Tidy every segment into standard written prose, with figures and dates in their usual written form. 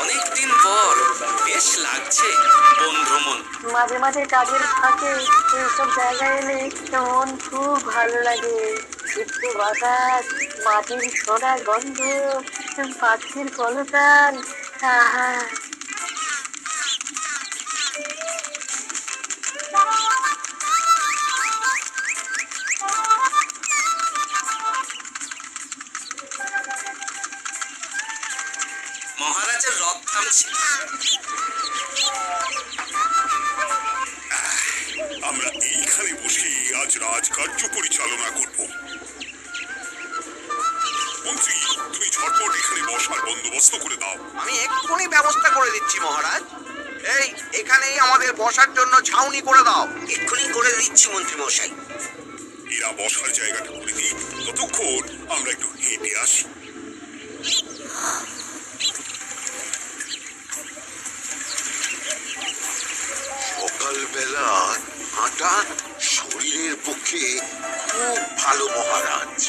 অনেকদিন পর বেশ লাগছে বন ভ্রমণ। মাঝে মাঝে কাজের ফাঁকে এইসব জায়গায় এলে মন খুব ভালো লাগে। শুদ্ধ বাতাস, মাটির সোনা গন্ধ, পাখির কলতান, আহা। মহারাজের রথ থামছে। আমরা এইখানে বসে আজ রাজকার্য পরিচালনা করব। মন্ত্রী, তুমি ঝটপট এখানে বসার বন্দোবস্ত করে দাও। আমি এক্ষুনি ব্যবস্থা করে দিচ্ছি মহারাজ। এই এখানেই আমাদের বসার জন্য ছাউনি করে দাও। এক্ষুনি করে দিচ্ছি মন্ত্রী মশাই। এরা বসার জায়গাটা করে দিই, ততক্ষণ আমরা একটু হেঁটে আসি। সকালবেলা হাঁটা শরীরের পক্ষে খুব ভালো মহারাজ।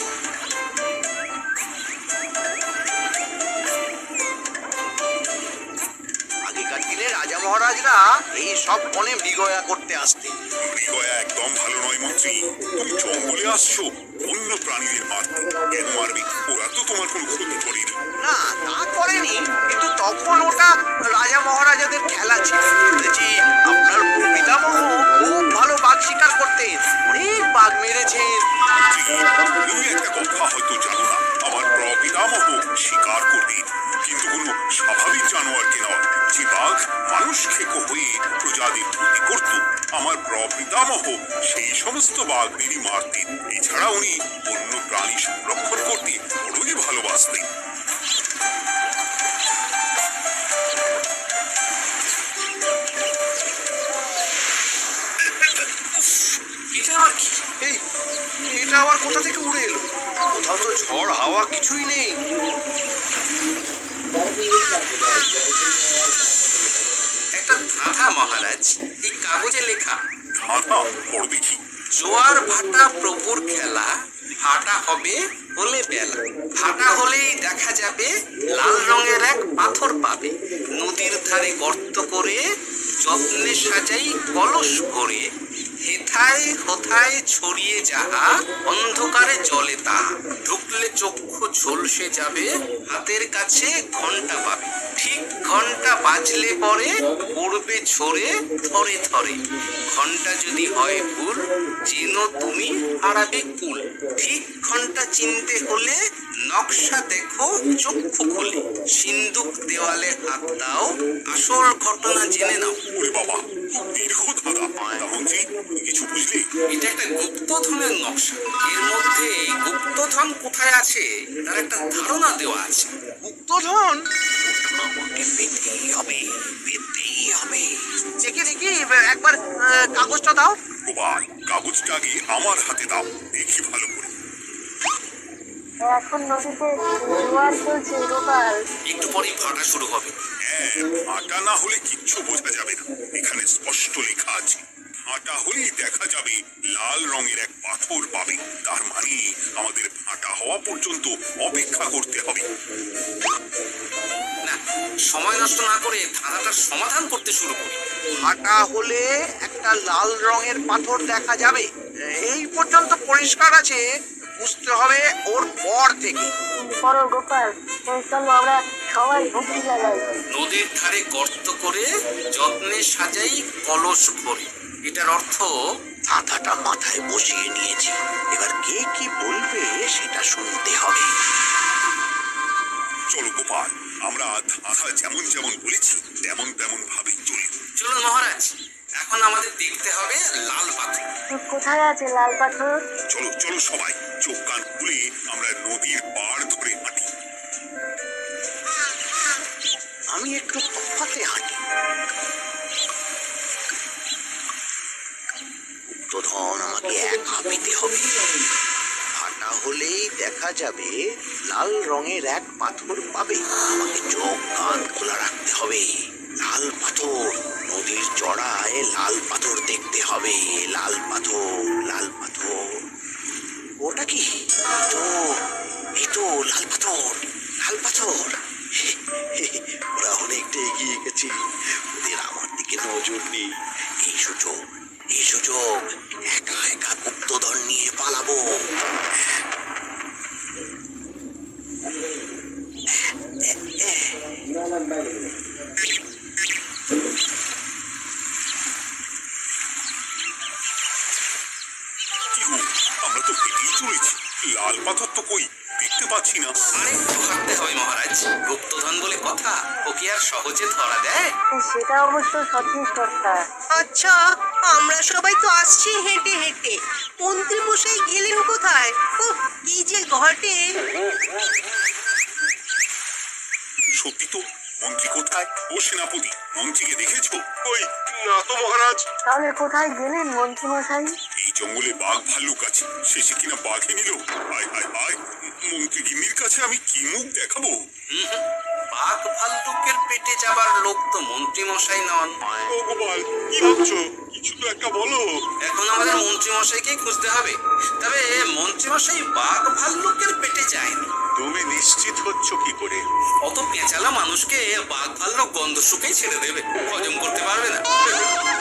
আগেকার দিনে রাজা মহারাজরা এই সব বনে মৃগয়া করতে আসতেন। মৃগয়া একদম ভালো নয় মন্ত্রী। তুমি জঙ্গলে আসছো অন্য প্রাণীদের মারতে, কেন মারবে? ওরা তো তোমার কোনো ক্ষতি করেনি। না, তা করেনি, কিন্তু তখন ওটা রাজা মহারাজাদের খেলা ছিল। বলেছি, আপনার পিতামহ খুব ভালো বাঘ শিকার করতেন, অনেক বাঘ মেরেছেন। তুমি একটা কথা হয়তো জানো না, আমার প্রপিতামহ শিকার করতেন, কিন্তু কোনো স্বাভাবিক জানোয়ারকে নয়। যে বাঘ মানুষ খেকো হয়ে প্রজাদের ক্ষতি করত, আমার প্রপিতামহ সেই সমস্ত বাঘদেরই মারতেন। এছাড়া উনি অন্য প্রাণী সংরক্ষণ করতে বড়ই ভালোবাসতেন। এটা আবার কি? এই এটা আবার কোথা থেকে উড়ে এলো? কোথাও তো ঝড় হাওয়া কিছুই নেই। একটা ধাঁধা মহারাজ, এই কাগজে লেখা। ধাঁধা পড় দেখি। জোয়ার ভাটা প্রভুর খেলা, ভাটা হবে হলে বেলা, ভাটা হলেই দেখা যাবে লাল রঙের এক পাথর পাবে, নদীর ধারে গর্ত করে যত্নে সাজাই কলস ভরে, হেথায় হোথায় ছড়িয়ে যাহা অন্ধকারে জলে তাহা, ঢুকলে চক্ষু ঝলসে যাবে, হাতের কাছে ঘন্টা পাবে, ঠিক ঘন্টা বাজলে পরে পড়বে ঝরে থরে থরে, ঘন্টা যদি হয় ভুল যেন তুমি হারাবে কুল, ঠিক ঘন্টা চিনতে হলে নকশা দেখো চক্ষু খুলে, সিন্দুক দেওয়ালে হাত দাও, আসল ঘটনা জেনে নাও। ওরে বাবা, খুব দীর্ঘ ধাঁধা। তা মন্ত্রী, তুমি কিছু বুঝলে? এটা একটা গুপ্তধনের নকশা। এর মধ্যে গুপ্তধন কোথায় আছে তার একটা ধারণা দেওয়া আছে। গুপ্তধন আমাকে পেতেই হবে, পেতেই হবে। দেখি দেখি, একবার কাগজটা দাও। গোপাল, কাগজটা আগে আমার হাতে দাও, দেখি ভালো করে। এখন নদীতে জোয়ার চলছে গোপাল। একটু পরেই ভাটা শুরু হবে। হ্যাঁ, আটা না হলে কিচ্ছু বোঝা যাবে না। এখানে স্পষ্ট লেখা আছে, ভাটা হলেই দেখা যাবে লাল রঙের এক পাথর পাবে। তার মানে আমাদের ভাটা হওয়া পর্যন্ত অপেক্ষা করতে হবে। না, সময় নষ্ট না করে ধাঁধাটার সমাধান করতে শুরু করি। ভাটা হলে একটা লাল রঙের পাথর দেখা যাবে, এই পর্যন্ত পরিষ্কার আছে। বুঝতে হবে ওর পর থেকে। বড় গোপাল, চলো আমরা সবাই ভক্তি লাগাই। নদীর ধারে গর্ত করে যত্নে সাজাই কলস ভরে। এটার অর্থ ধাঁধাটা মাথায় বসিয়ে নিয়েছি, এবার কে কি বলবে সেটা শুনতে হবে। চলো গোপাল, আমরা ধাঁধা যেমন যেমন বলেছি তেমন তেমন ভাবেই চলি। চলুন মহারাজ, এখন আমাদের দেখতে হবে লাল পাথর। কোথায় আছে লাল পাথর? চলো চলো সবাই, চোখ কান খুলে আমরা নদীর পাড় ধরে হাঁটি। আমি একটু তফাতে হাঁটি। একা পেতে হবে। ফাটা হলেই দেখা যাবে লাল রঙের এক পাথর পাবে। আমাকে চোখ কান খোলা রাখতে হবে। লাল পাথর, নদীর চড়ায় লাল পাথর দেখতে হবে। লাল পাথর, লাল পাথর। ওটা কি? এই তো লাল পাথর, লাল পাথর। ওরা অনেকটা এগিয়ে গেছে, ওদের আমার দিকে নজর নেই। এই সুযোগ, এই সুযোগ, একা একা গুপ্তধন নিয়ে পালাবো। কি গো, আমরা তো হেঁটেই চলেছি, লাল পাথর তো কই দেখতে পাচ্ছি না। আরেকটু হাঁটতে হবে মহারাজ, গুপ্তধন বলে কথা, ও কি আর সহজে ধরা দেয়? সেটা অবশ্য সঠিক কথা। আচ্ছা, আমরা সবাই তো আসছি হেঁটে হেঁটে, মন্ত্রী মশাই গেলেন কোথায়? ও কি যে ঘটে! সত্যি তো, মন্ত্রী কোথায়? ও সেনাপতি, মন্ত্রীকে দেখেছো? ওই না তো মহারাজ। তাহলে কোথায় গেলেন মন্ত্রী মশাই? এই জঙ্গলে বাঘ ভাল্লুক আছে, শেষে কিনা বাঘে নিল। হায় হায় হায়, মন্ত্রী গিন্নির কাছে আমি কি মুখ দেখাবো? বাঘ ভাল্লুকের পেটে যাবার লোক তো মন্ত্রী মশাই নন। ও গোপাল, কি ভাবছো? কিছু তো একটা বলো। এখন আমাদের মন্ত্রী মশাইকেই খুঁজতে হবে। তবে মন্ত্রী মশাই বাঘ ভাল্লুকের পেটে যায়নি। তুমি নিশ্চিত হচ্ছ কি করে? অত পেঁচালা মানুষকে বাঘ ভাল্লুক গন্ধ শুকেই ছেড়ে দেবে, হজম করতে পারবে না।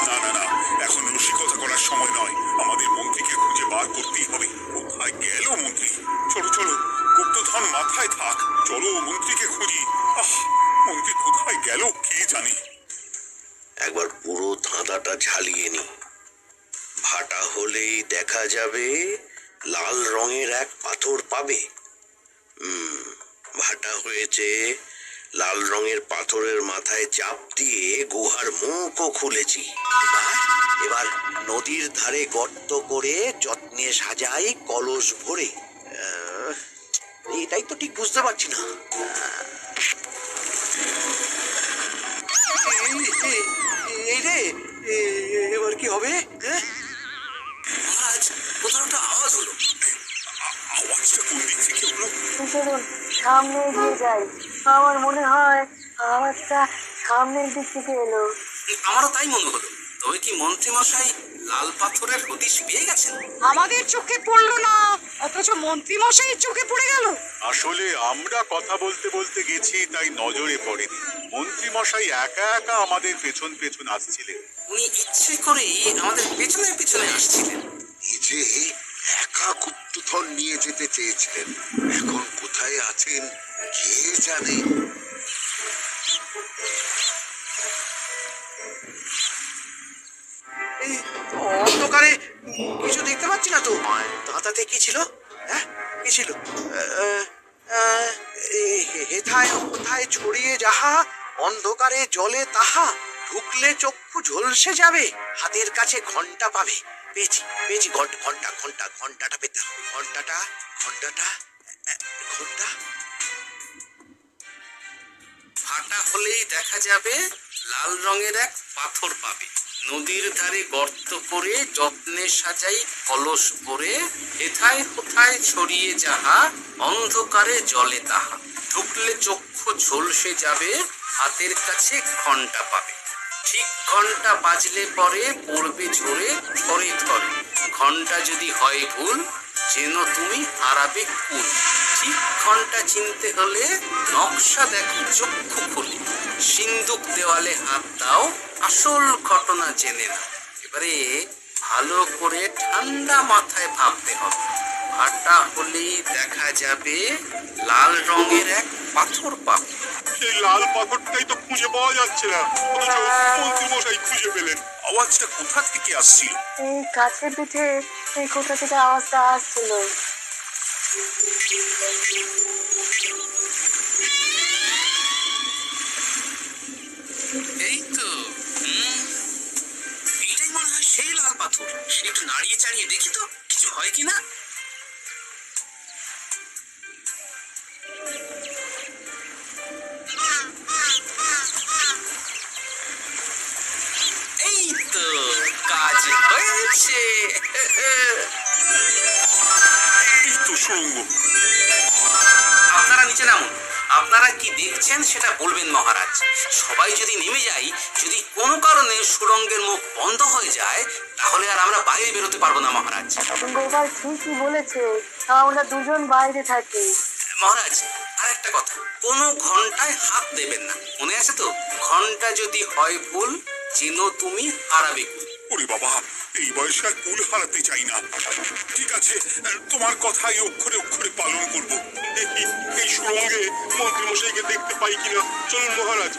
না না না, এখন রসিকতা করার সময় নয়, আমাদের মন্ত্রীকে খুঁজে বার করতেই হবে। কোথায় গেল মন্ত্রী? চলো চলো, গুপ্তধন মাথায় থাক, চলো মন্ত্রীকে খুঁজি। আহ, মন্ত্রী কোথায় গেল কে জানে। একবার পুরো ধাঁধাটা ঝালিয়ে নি। ভাটা হলেই দেখা যাবে লাল রঙের এক পাথর পাবে। ভাটা হয়েছে, লাল রঙের পাথরের মাথায় চাপ দিয়ে গুহার মুখও খুলেছি। এবার নদীর ধারে গর্ত করে যত্নে সাজাই কলস ভরে। এটাই তো ঠিক বুঝতে পারছি না। এই রে, এবার কি হবে? হ্যাঁ, মহারাজ, কোথাও একটা আওয়াজ হলো। আওয়াজটা কোন দিক থেকে হলো? চলুন সামনে এগিয়ে যাই। আমার মনে হয় আওয়াজটা সামনের দিক থেকে এলো। আমারও তাই মনে হলো। তবে কি মন্ত্রী মশাই লাল পাথরের হদিশ পেয়ে গেছেন? আমাদের চোখে পড়লো না, অথচ মন্ত্রী মশাইয়ের চোখে পড়ে গেল। আসলে আমরা কথা বলতে বলতে গেছি, তাই নজরে পড়েনি। মন্ত্রী মশাই একা একা আমাদের পেছন পেছন আসছিলেন। উনি ইচ্ছে করেই আমাদের পেছনে পেছনে আসছিলেন। এই যে একা গুপ্তধন নিয়ে যেতে চেয়েছিলেন, এখন কোথায় আছেন কে জানে। এই অন্ধকারে কিছু দেখতে পাচ্ছি না তো। দাঁতাতে কি ছিল? হ্যাঁ, কি ছিল? হেথায় কোথায় ছড়িয়ে যাহা, অন্ধকারে জলে তাহা, ঢুকলে চক্ষু ঝলসে যাবে। হাতের কাছে ঘন্টা পাবে। পেয়েছি পেয়েছি, ঘন্টা ঘন্টা ঘন্টা, ঘন্টাটা পেতে হবে। ঘন্টাটা ঘন্টাটা ঘন্টা। ফাটা হলেই দেখা যাবে লাল রঙের এক পাথর পাবে। নদীর ধারে গর্ত করে যত্নে সাজাই কলস ভরে, হেথায় হোথায় ছড়িয়ে যাহা, অন্ধকারে জলে তাহা, ঢুকলে চক্ষু ঝলসে যাবে, হাতের কাছে ঘন্টা পাবে। ঠিক ঘন্টা বাজলে পরে পড়বে ঝরে থরে থরে, ঘন্টা যদি হয় ভুল যেন তুমি হারাবে কুল। ঠিক ঘন্টা চিনতে হলে নকশা দেখো চক্ষু খুলে, সিন্দুক দেওয়ালে হাত দাও, আসল ঘটনা জেনে না। এবারে ভালো করে ঠান্ডা মাথায় ভাবতে হবে। ভাটা হলেই দেখা যাবে লাল রঙের এক পাথর পাবে। সেই লাল পাথরটাই তো খুঁজে পাওয়া যাচ্ছে না, অথচ মন্ত্রী মশাই খুঁজে পেলেন। আওয়াজটা কোথা থেকে আসছিল? এই গাছের পিঠে এই কোথা থেকে আওয়াজটা আসছিল। এই তো, এইটাই মনে হয় সেই লাল পাথর। একটু নাড়িয়ে চাড়িয়ে দেখি তো কিছু হয় কিনা। এই তো, কাজ হয়েছে। সুড়ঙ্গ। আপনারা নিচে নামুন। আপনারা কি দেখছেন সেটা বলবেন মহারাজ। সবাই যদি নেমে যাই, যদি কোনো কারণে সুড়ঙ্গের মুখ বন্ধ হয়ে যায়, তাহলে আর আমরা বাইরে বেরোতে পারবো না মহারাজ। গোপাল ঠিকই বলেছে, আমরা দুজন বাইরে থাকি। মহারাজ, আর একটা কথা, কোনো ঘন্টায় হাত দেবেন না, মনে আছে তো? ঘন্টা যদি হয় ভুল, চিনো তুমি হারাবে কুল। ওরে বাবা, এই বয়সে আর কুল হারাতে চাই না। ঠিক আছে, তোমার কথাই অক্ষরে অক্ষরে পালন করব। দেখি এই সুড়ঙ্গে মন্ত্রীমশাইকে দেখতে পাই কিনা। চলুন মহারাজ,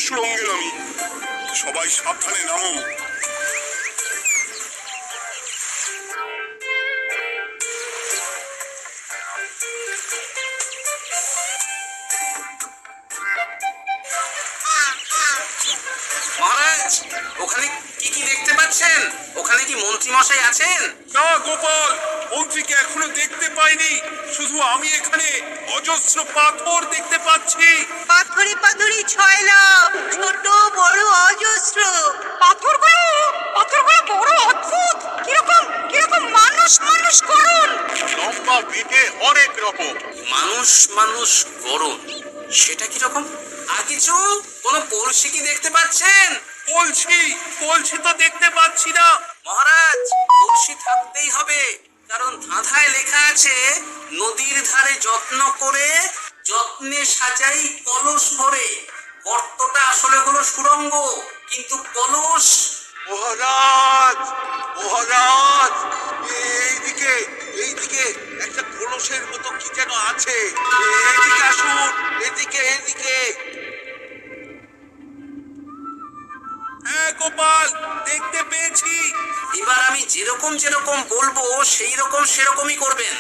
সুড়ঙ্গে নামি। সবাই সাবধানে নামো। মহারাজ, ওখানে কি কি দেখতে পাচ্ছেন? ওখানে কি মন্ত্রী মশাই আছেন? না গোপাল, মন্ত্রীকে এখনো দেখতে পাইনি। শুধু আমি এখানে অজস্র পাথর দেখতে পাচ্ছি। পাথরে পাথরে ছয়লা, ছোট বড় অজস্র। পাথরগুলো বড় অদ্ভুত, কিরকম কিরকম মানুষ মানুষ করুন। লম্বা বেটে অনেক রকম। মানুষ মানুষ গরম, সেটা কিরকম? আর কিছু, কোনো কলসি কি দেখতে পাচ্ছেন? বলছি তো দেখতে পাচ্ছি না। মহারাজ, কলসি থাকতেই হবে, কারণ ধাঁধায় লেখা আছে, নদীর ধারে যত্ন করে যত্নে সাজাই কলস ভরে। গর্তটা আসলে হলো সুড়ঙ্গ, কিন্তু কলস। মহারাজ, মহারাজ, এইদিকে এইদিকে একটা কলসের মতো কি যেন আছে। এদিকে আসুন, এদিকে এদিকে। হ্যাঁ গোপাল, দেখতে পেয়েছি। এবার আমি যেরকম যেরকম বলবো সেই রকম সেরকমই করবেন।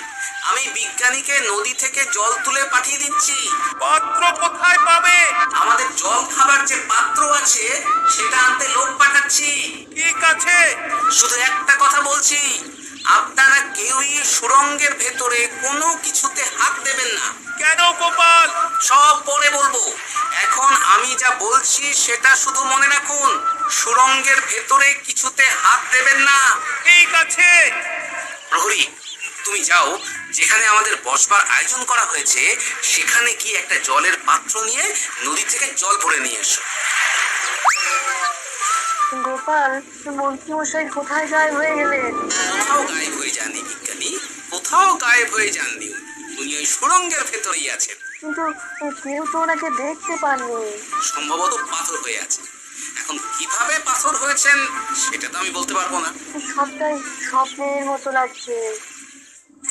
আমি বিজ্ঞানীকে নদী থেকে জল তুলে পাঠিয়ে দিচ্ছি। পাত্র কোথায় পাবে? আমাদের জল খাবার যে পাত্র আছে সেটা আনতে লোক পাঠাচ্ছি। ঠিক আছে। শুধু একটা কথা বলছি, আপনারা কেউই সুড়ঙ্গের ভেতরে কোনো কিছুতে হাত দেবেন না। কেন গোপাল? সব পরে বলবো, এখন আমি যা বলছি সেটা শুধু মনে রাখুন। সুড়ঙ্গের ভেতরে কিছুতে হাত দেবেন না। ঠিক আছে। প্রহরী, তুমি যাও, যেখানে আমাদের বসবার আয়োজন করা হয়েছে সেখানে কি একটা জলের পাত্র নিয়ে নদী থেকে জল ভরে নিয়ে এসো। গোপাল, মন্ত্রীমশাই কোথায় গায়েব হয়ে গেলেন? কোথাও গায়েব হয়ে যাননি বিজ্ঞানী, কোথাও গায়েব হয়ে যাননি। উনি ওই সুড়ঙ্গের ভেতরেই আছেন। কিন্তু কেউ তো ওনাকে দেখতে পাননি। সম্ভবত পাথর হয়ে আছে। এখন কিভাবে পাথর হয়েছেন সেটা তো আমি বলতে পারবো না। সবটাই স্বপ্নের মতো লাগছে।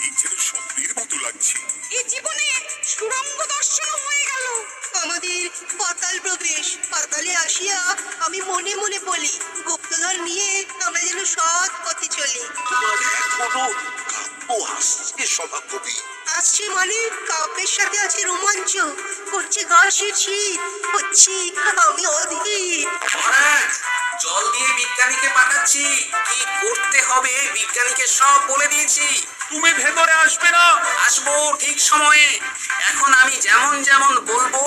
এই যেন স্বপ্নের মতো লাগছে। এই জীবনে সুড়ঙ্গ দর্শন হয়ে গেল। আমাদের পাতাল প্রবেশ। পাতালে আসিয়া আমি মনে মনে বলি, গুপ্তধন নিয়ে আমরা যেন সৎ পথে চলি। তোমার এখনো কাব্য আসছে সভাকবি। আসছে মানে কাব্যের সাথে আছে রোমাঞ্চ, করছে ঘাসের শীত, হচ্ছি আমি অধীর। মহারাজ, জল দিয়ে বিজ্ঞানীকে পাঠাচ্ছি। কি করতে হবে বিজ্ঞানীকে সব বলে দিয়েছি। তুমি ভেতরে আসবে না? আসবো ঠিক সময়ে। এখন আমি যেমন যেমন বলবো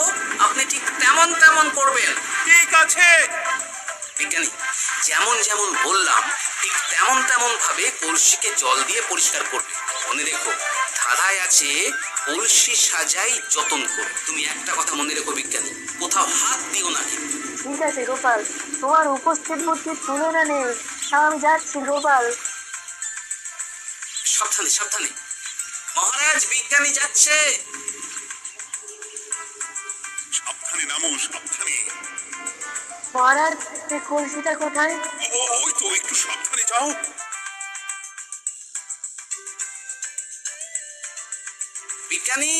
আপনি ঠিক তেমন তেমন করবেন। ঠিক আছে। বিজ্ঞানী, যেমন যেমন বললাম ঠিক তেমন তেমন ভাবে কলসিকে জল দিয়ে পরিষ্কার করবে। মনে রেখো, ধারায় আছে কলসি সাজাই যতন করে। তুমি একটা কথা মনে রেখো বিজ্ঞানী, কোথাও হাত দিও না কিন্তু। ঠিক আছে গোপাল, তোমার উপস্থিত বুদ্ধির তুলনা নেই। আমি যাচ্ছি গোপাল। সাবধানে সাবধানে। মহারাজ, বিজ্ঞানী যাচ্ছে। সাবধানে নামো, সাবধানে। মহারাজ, এই কলসিটা কোথায়? ওই তো, একটু সাবধানে যাও। বিজ্ঞানী,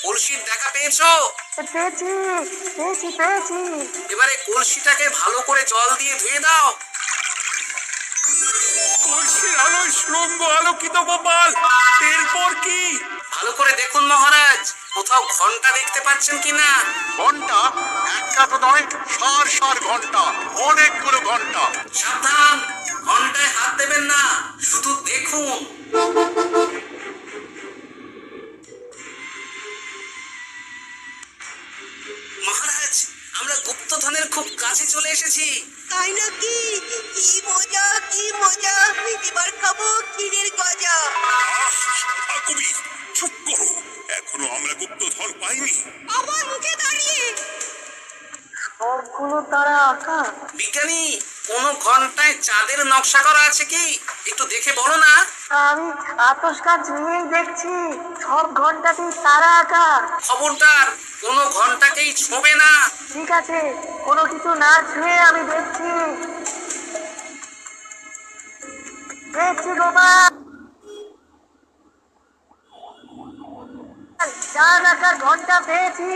কলসির দেখা পেয়েছো? পেয়েছি পেয়েছি পেয়েছি। এবারে কলসিটাকে ভালো করে জল দিয়ে ধুয়ে দাও। কলসির আলোয় সুড়ঙ্গ আলোকিত গোপাল। এরপর কি? ভালো করে দেখুন মহারাজ, কোথাও ঘন্টা দেখতে পাচ্ছেন কিনা? ঘন্টা? একটা তো নয়, সার সার ঘন্টা, অনেকগুলো ঘন্টা। সাবধান, ঘন্টায় হাত দেবেন না, শুধু দেখুন। মহারাজ, আমরা গুপ্তধনের খুব কাছে চলে এসেছি। তাই নাকি? কি মজা কি মজা, এবার খাবো ক্ষীরের গজা। কবি, চুপ তারা আঁকা। বিজ্ঞানী, কোনো ঘন্টায় চাঁদের নকশা করা আছে কি? একটু দেখে বলো না। আমি আতস কাজ নিয়েই দেখছি, সব ঘন্টাতেই তারা আঁকা। খবরদার, কোনো ঘন্টাকেই ছোঁবে না। ঠিক আছে, কোনো কিছু না ছুঁয়ে আমি দেখছি। দেখছি গোপাল, চাঁদ আঁকার ঘন্টা পেয়েছি।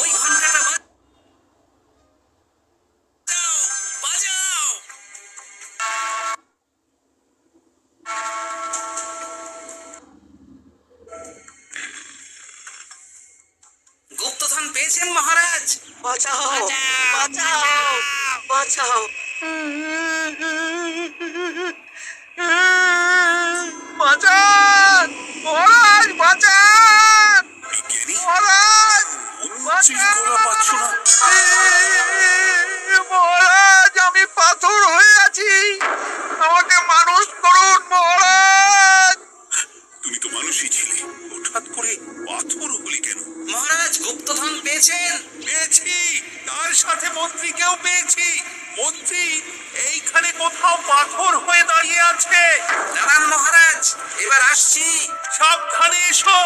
ওই ঘন্টাটা বাজাও। গুপ্তধন পেয়েছেন মহারাজ। বাঁচাও বাঁচাও বাঁচাও বাঁচান মহারাজ, বাঁচান বিজ্ঞানী, মহারাজ, মনে হচ্ছে গলা পাচ্ছ না। মহারাজ, আমি পাথর হয়ে আছি, আমাকে মানুষ করুন মহারাজ। তুমি তো মানুষই ছিলে, হঠাৎ করে পাথর হলি কেন? মহারাজ, গুপ্তধন পেয়েছেন? পেয়েছি, তার সাথে মন্ত্রীকেও পেয়েছি। মন্ত্রী এইখানে কোথাও পাথর হয়ে দাঁড়িয়ে আছে। দাঁড়ান মহারাজ, এবার আসছি। সাবধানে এসো।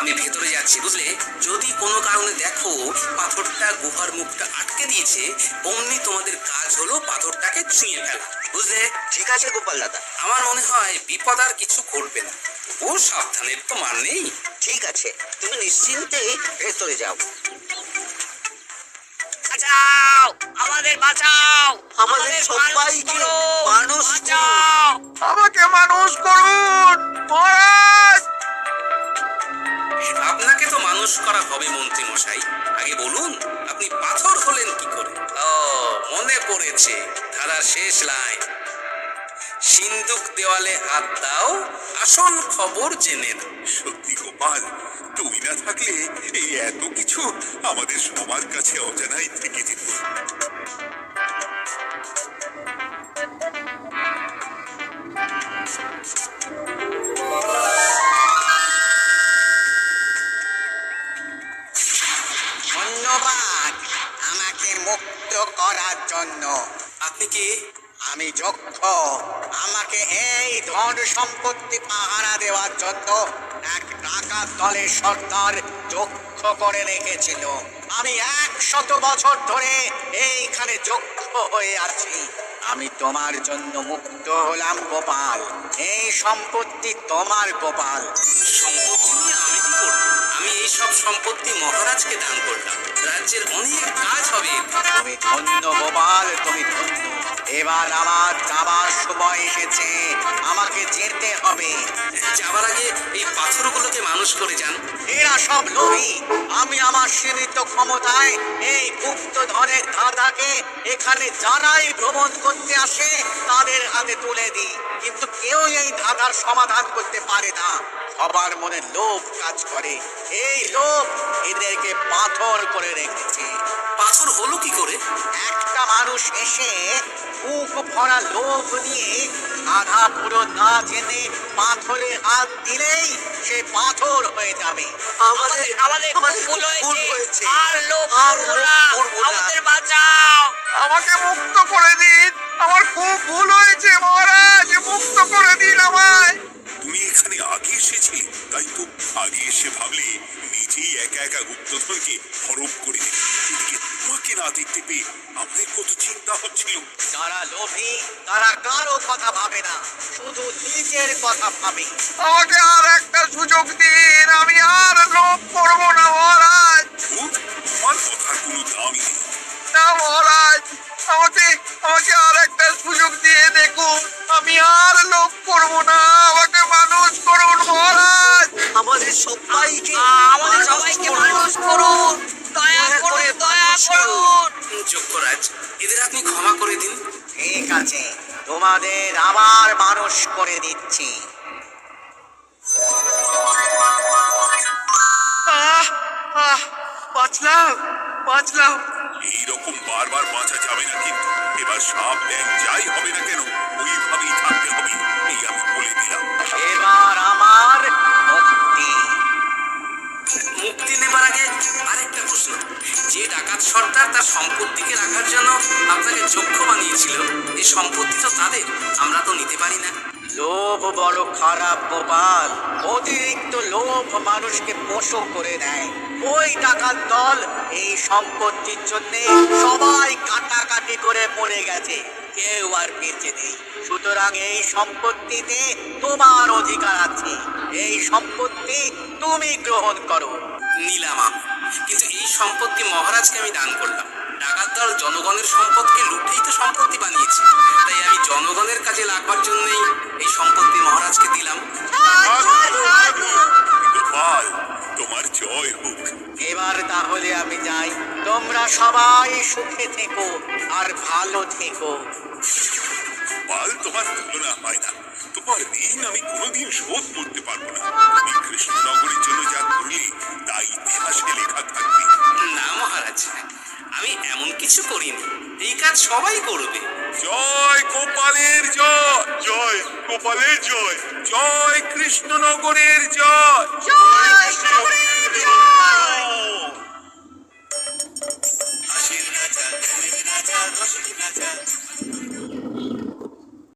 আমি ভেতরে যাচ্ছি, বুঝলে? যদি কোনো কারণে দেখো পাথরটা গুহার মুখটা আটকে দিয়েছে, অমনি তোমাদের কাজ হলো পাথরটাকে ছুঁয়ে ফেলা, বুঝলে? ঠিক আছে গোপাল দাদা, আমার মনে হয় বিপদ আর কিছু ঘটবে না। ও সাবধানের তো মান নেই। ঠিক আছে, তুমি নিশ্চিন্তে ভেতরে যাও। বাঁচাও, আমাদের বাঁচাও, আমাদের সবাইকে মানুষ বাঁচাও। আমাকে মানুষ করুন মহারাজ। আপনাকে তো মানুষ করা হবে মন্ত্রী মশাই। আগে বলুন, আপনি পাথর হলেন কি করে? ও, মনে পড়েছে, ধারার শেষ লাইন। সিন্দুক দেওয়ালে হাত দাও, আসল খবর জেনে নাও। সত্যি গোপাল, তুমি না থাকলে এই এত কিছু আমাদের সবার কাছে অজানাই থেকে যেত। ধন্যবাদ আমাকে মুক্ত করার জন্য। আপনি কি? আমি যক্ষ। আমাকে এই ধন সম্পত্তি পাহারা দেওয়ার জন্য এক ডাকাত দলের সর্দার যক্ষ করে রেখেছিল। আমি 100 বছর ধরে এইখানে যক্ষ হয়ে আছি। আমি তোমার জন্য মুক্ত হলাম গোপাল। এই সম্পত্তি তোমার গোপাল। সম্পত্তি নিয়ে আমি কি করব? আমি এই সব সম্পত্তি মহারাজকে দান করলাম। রাজ্যের অনেক কাজ হবে। তুমি ধন্য গোপাল, তুমি ধন্য। এবার আমার যাবার সময় এসেছে, আমাকে যেতে হবে। যাবার আগে এই পাথরগুলোকে মানুষ করে যান। এরা সব লোভী। আমি আমার সীমিত ক্ষমতায় এই গুপ্তধনের ধাঁধাকে এখানে যারাই ভ্রমণ করতে আসে তাদের হাতে তুলে দিই, কিন্তু কেউ এই ধাঁধার সমাধান করতে পারে না। সবার মনে লোভ কাজ করে, এই লোভ এদেরকে পাথর করে রেখেছে। পাথর হলো কি করে? একটা মানুষ এসে বুক ভরা লোভ নিয়ে আধা পুরো না জেনে পাথরে হাত দিলেই সে পাথর হয়ে যাবে। আমাদের আমাদের ভুল হয়েছে, আর লোভ করবো না, আমাদের বাঁচাও। আমাকে মুক্ত করে দিন, আমার খুব ভুল হয়েছে মহারাজ, মুক্ত করে দিন আমায়। তুমি এখানে আগে এসেছিলে, তাই তো আগে এসে ভাবলে নিজেই একা একা গুপ্তধনকে হরপ করে দেবে। এদিকে তোমাকে না দেখতে পেয়ে আমাদের কত চিন্তা হচ্ছিল। যারা লোভী তারা কারো কথা ভাবে না, শুধু নিজের কথা ভাবে। আমাকে আর একটা সুযোগ দিন, আমি আর লোভ করবো না মহারাজ। ধুর, তোমার কথার কোনো দামই নেই। না মহারাজ, আমাকে আমাকে আর একটা সুযোগ দিয়ে দেখুন, আমি আর লোভ করবো না, আমাকে মানুষ করুন মহারাজ। আমাদের সবাইকে আমাদের সবাইকে মানুষ করুন, দয়া করে দয়া করুন। যক্ষরাজ, এদের আপনি ক্ষমা করে দিন। ঠিক আছে, তোমাদের আবার মানুষ করে দিচ্ছি। বাঁচলাম বাঁচলাম। এইরকম বারবার বাঁচা যাবে না, কিন্তু এবার সাপ ব্যাং যাই হবে না কেন ওইভাবেই থাকতে হবে, এই আমি বলে দিলাম। এবার আমার মুক্তি। মুক্তি নেবার আগে আরেকটা প্রশ্ন, যে ডাকাত সর্দার তার সম্পত্তিকে রাখার জন্য আপনাকে যক্ষ বানিয়েছিল, এই সম্পত্তি তো তাদের, আমরা তো নিতে পারি না। লোভ বড় খারাপ গোপাল, অতিরিক্ত লোভ মানুষকে পশু করে দেয়। ওই ডাকাত দল এই সম্পত্তির জন্য সবাই কাটাকাটি করে মরে গেছে, কেউ আর বেঁচে নেই। সুতরাং এই সম্পত্তিতে তোমার অধিকার আছে, এই সম্পত্তি তুমি গ্রহণ করো। নিলাম আমি, কিন্তু এই সম্পত্তি মহারাজকে আমি দান করলাম। ডাকাত দল জনগণের সম্পদকে লুটেই তো সম্পত্তি বানিয়েছে, তাই আমি জনগণের কাজে লাগবার জন্যই এই সম্পত্তি মহারাজকে দিলাম। গোপাল, তোমার জয় হোক। এবার তাহলে আমি যাই, তোমরা সবাই সুখে থেকো আর ভালো থেকো। গোপাল, তোমার তুলনা হয় না। তোমার ঋণ আমি কোনোদিন শোধ করতে পারবো না। তুমি কৃষ্ণনগরের জন্য যা করলে তা ইতিহাসে লেখা থাকবে। না মহারাজ, আমি এমন কিছু করিনি, এই কাজ সবাই করবে। জয় গোপালের জয়, জয় গোপালের জয়, জয় কৃষ্ণনগরের জয়। জয় কৃষ্ণনগরের